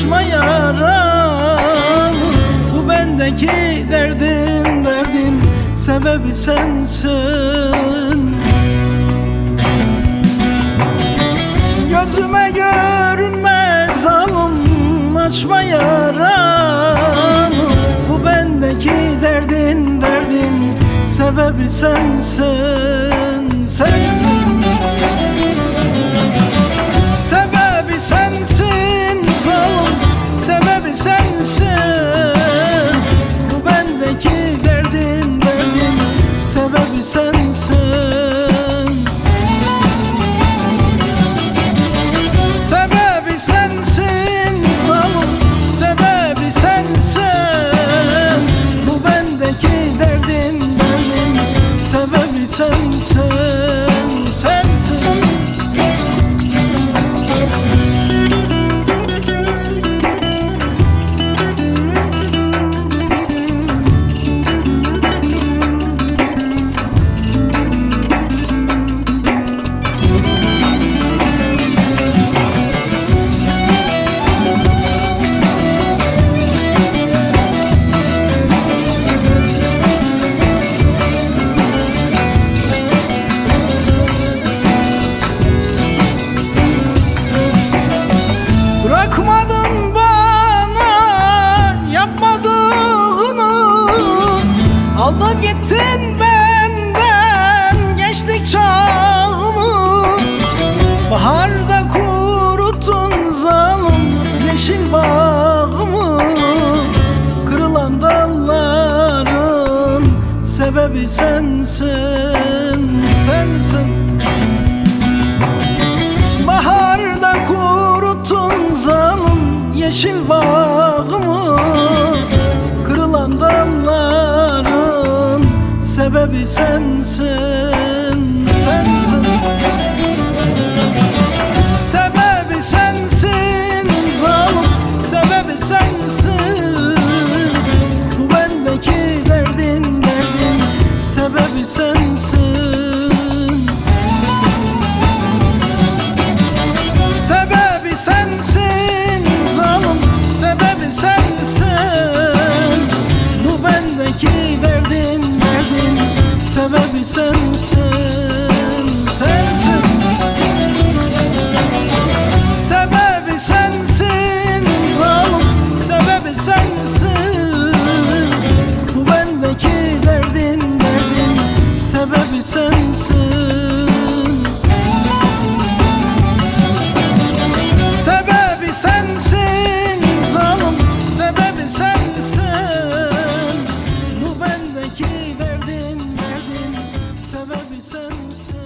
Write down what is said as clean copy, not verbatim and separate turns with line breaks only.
açma yaramı. Bu bendeki derdin sebebi sensin. Gözüme görünme zalim, açma yaramı. Bu bendeki derdin sebebi sensin, sensin. Sebebi sensin zalim, sebebi sensin. Bu bendeki derdin sebebi sensin. Sebebi sensin zalim, sebebi sensin. Bu bendeki derdin sebebi sensin, sensin. Bırakmadın bana yapmadığını, aldın gittin benden gençlik çağımı. Baharda kuruttun zalim yeşil bağımı. Kırılan dalların sebebi sensin, sensin. Baharda kuruttun zalim yeşil bağımı. Kırılan dalların sebebi sensin, sensin. Sebebi sensin zalim, sebebi sensin. Bu bendeki derdin sebebi sensin. Sebebi sensin zalim, sebebi sensin. Bu bendeki derdin sebebi sensin, sensin. Sebebi sensin zalim, sebebi sensin. Bu bendeki derdin sebebi sensin. Sebebi sensin zalim, sebebi sensin. Bu bendeki derdin sebebi sensin.